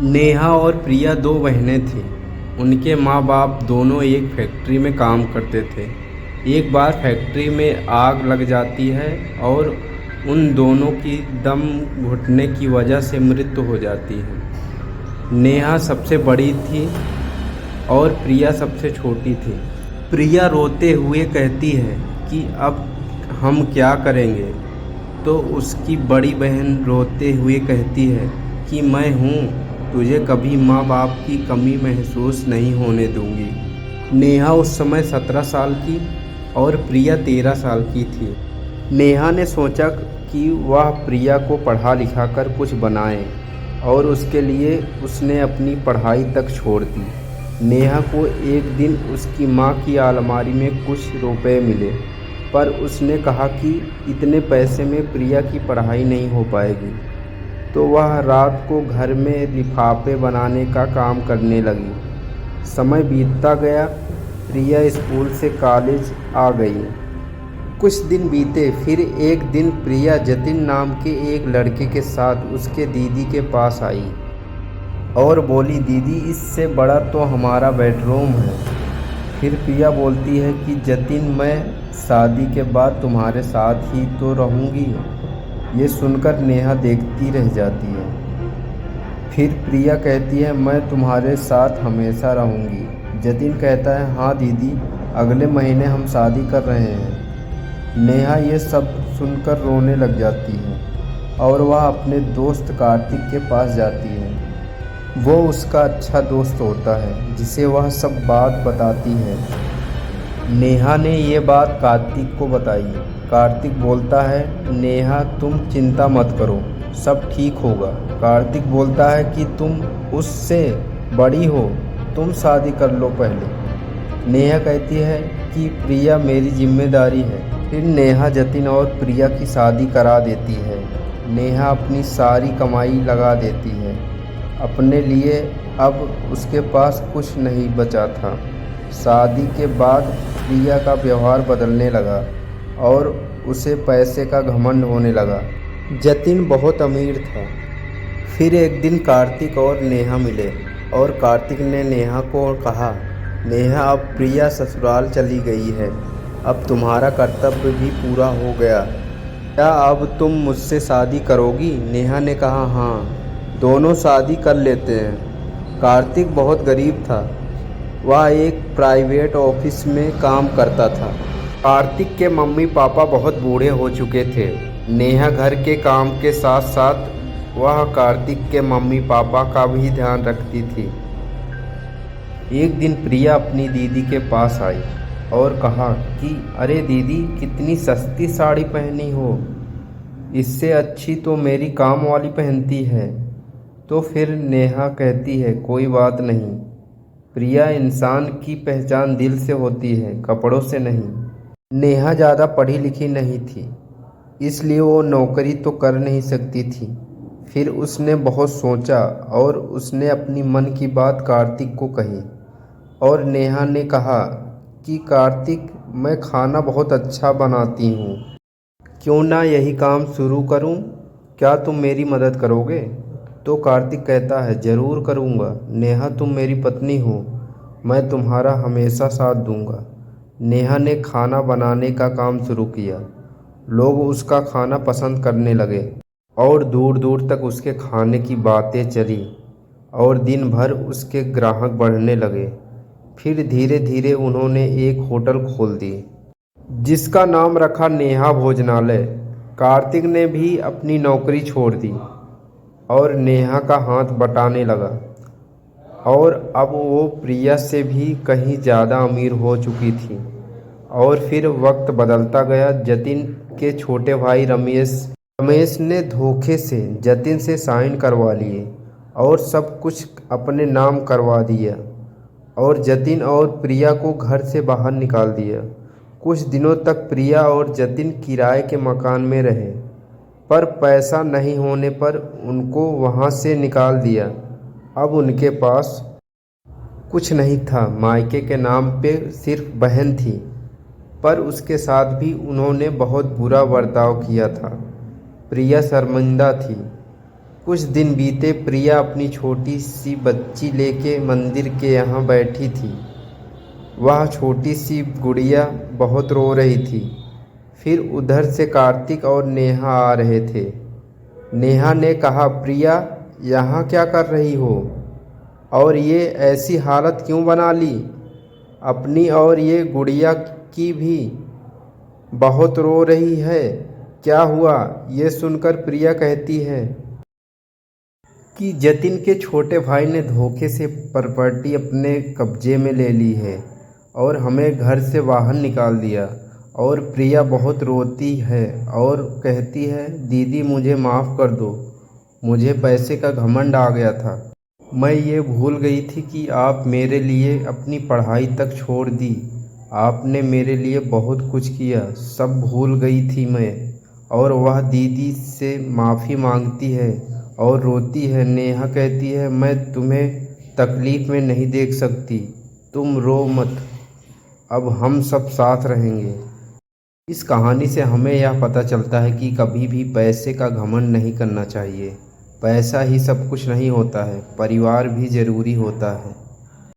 नेहा और प्रिया दो बहनें थीं। उनके माँ बाप दोनों एक फैक्ट्री में काम करते थे। एक बार फैक्ट्री में आग लग जाती है और उन दोनों की दम घुटने की वजह से मृत्यु हो जाती है। नेहा सबसे बड़ी थी और प्रिया सबसे छोटी थी। प्रिया रोते हुए कहती है कि अब हम क्या करेंगे, तो उसकी बड़ी बहन रोते हुए कहती है कि मैं हूँ, तुझे कभी माँ बाप की कमी महसूस नहीं होने दूंगी। नेहा उस समय 17 साल की और प्रिया 13 साल की थी। नेहा ने सोचा कि वह प्रिया को पढ़ा लिखा कर कुछ बनाए और उसके लिए उसने अपनी पढ़ाई तक छोड़ दी। नेहा को एक दिन उसकी माँ की अलमारी में कुछ रुपए मिले, पर उसने कहा कि इतने पैसे में प्रिया की पढ़ाई नहीं हो पाएगी, तो वह रात को घर में लिफाफे बनाने का काम करने लगी। समय बीतता गया, प्रिया स्कूल से कॉलेज आ गई। कुछ दिन बीते, फिर एक दिन प्रिया जतिन नाम के एक लड़के के साथ उसके दीदी के पास आई और बोली, दीदी इससे बड़ा तो हमारा बेडरूम है। फिर प्रिया बोलती है कि जतिन, मैं शादी के बाद तुम्हारे साथ ही तो रहूँगी। ये सुनकर नेहा देखती रह जाती है। फिर प्रिया कहती है, मैं तुम्हारे साथ हमेशा रहूँगी। जतिन कहता है, हाँ दीदी, अगले महीने हम शादी कर रहे हैं। नेहा ये सब सुनकर रोने लग जाती है और वह अपने दोस्त कार्तिक के पास जाती है। वो उसका अच्छा दोस्त होता है जिसे वह सब बात बताती है। नेहा ने ये बात कार्तिक को बताई। कार्तिक बोलता है, नेहा तुम चिंता मत करो, सब ठीक होगा। कार्तिक बोलता है कि तुम उससे बड़ी हो, तुम शादी कर लो पहले। नेहा कहती है कि प्रिया मेरी जिम्मेदारी है। फिर नेहा जतिन और प्रिया की शादी करा देती है। नेहा अपनी सारी कमाई लगा देती है अपने लिए। अब उसके पास कुछ नहीं बचा था। शादी के बाद प्रिया का व्यवहार बदलने लगा और उसे पैसे का घमंड होने लगा। जतिन बहुत अमीर था। फिर एक दिन कार्तिक और नेहा मिले और कार्तिक ने नेहा को कहा, नेहा अब प्रिया ससुराल चली गई है, अब तुम्हारा कर्तव्य भी पूरा हो गया। क्या अब तुम मुझसे शादी करोगी? नेहा ने कहा, हाँ, दोनों शादी कर लेते हैं। कार्तिक बहुत गरीब था। वह एक प्राइवेट ऑफिस में काम करता था। कार्तिक के मम्मी पापा बहुत बूढ़े हो चुके थे। नेहा घर के काम के साथ साथ वह कार्तिक के मम्मी पापा का भी ध्यान रखती थी। एक दिन प्रिया अपनी दीदी के पास आई और कहा कि अरे दीदी, कितनी सस्ती साड़ी पहनी हो, इससे अच्छी तो मेरी काम वाली पहनती है। तो फिर नेहा कहती है, कोई बात नहीं प्रिया, इंसान की पहचान दिल से होती है, कपड़ों से नहीं। नेहा ज़्यादा पढ़ी लिखी नहीं थी, इसलिए वो नौकरी तो कर नहीं सकती थी। फिर उसने बहुत सोचा और उसने अपनी मन की बात कार्तिक को कही। और नेहा ने कहा कि कार्तिक, मैं खाना बहुत अच्छा बनाती हूँ, क्यों ना यही काम शुरू करूँ? क्या तुम मेरी मदद करोगे? तो कार्तिक कहता है, ज़रूर करूँगा नेहा, तुम मेरी पत्नी हो, मैं तुम्हारा हमेशा साथ दूँगा। नेहा ने खाना बनाने का काम शुरू किया। लोग उसका खाना पसंद करने लगे और दूर दूर तक उसके खाने की बातें चली और दिन भर उसके ग्राहक बढ़ने लगे। फिर धीरे धीरे उन्होंने एक होटल खोल दी जिसका नाम रखा नेहा भोजनालय। कार्तिक ने भी अपनी नौकरी छोड़ दी और नेहा का हाथ बटाने लगा और अब वो प्रिया से भी कहीं ज़्यादा अमीर हो चुकी थी। और फिर वक्त बदलता गया। जतिन के छोटे भाई रमेश ने धोखे से जतिन से साइन करवा लिए और सब कुछ अपने नाम करवा दिया और जतिन और प्रिया को घर से बाहर निकाल दिया। कुछ दिनों तक प्रिया और जतिन किराए के मकान में रहे, पर पैसा नहीं होने पर उनको वहां से निकाल दिया। अब उनके पास कुछ नहीं था। मायके के नाम पे सिर्फ बहन थी, पर उसके साथ भी उन्होंने बहुत बुरा बर्ताव किया था। प्रिया शर्मिंदा थी। कुछ दिन बीते। प्रिया अपनी छोटी सी बच्ची लेके मंदिर के यहाँ बैठी थी। वह छोटी सी गुड़िया बहुत रो रही थी। फिर उधर से कार्तिक और नेहा आ रहे थे। नेहा ने कहा, प्रिया यहाँ क्या कर रही हो और ये ऐसी हालत क्यों बना ली अपनी, और ये गुड़िया की भी बहुत रो रही है, क्या हुआ? ये सुनकर प्रिया कहती है कि जतिन के छोटे भाई ने धोखे से प्रॉपर्टी अपने कब्जे में ले ली है और हमें घर से बाहर निकाल दिया। और प्रिया बहुत रोती है और कहती है, दीदी मुझे माफ़ कर दो, मुझे पैसे का घमंड आ गया था। मैं ये भूल गई थी कि आप मेरे लिए अपनी पढ़ाई तक छोड़ दी। आपने मेरे लिए बहुत कुछ किया, सब भूल गई थी मैं। और वह दीदी से माफ़ी मांगती है और रोती है। नेहा कहती है, मैं तुम्हें तकलीफ़ में नहीं देख सकती, तुम रो मत, अब हम सब साथ रहेंगे। इस कहानी से हमें यह पता चलता है कि कभी भी पैसे का घमंड नहीं करना चाहिए। पैसा ही सब कुछ नहीं होता है, परिवार भी ज़रूरी होता है।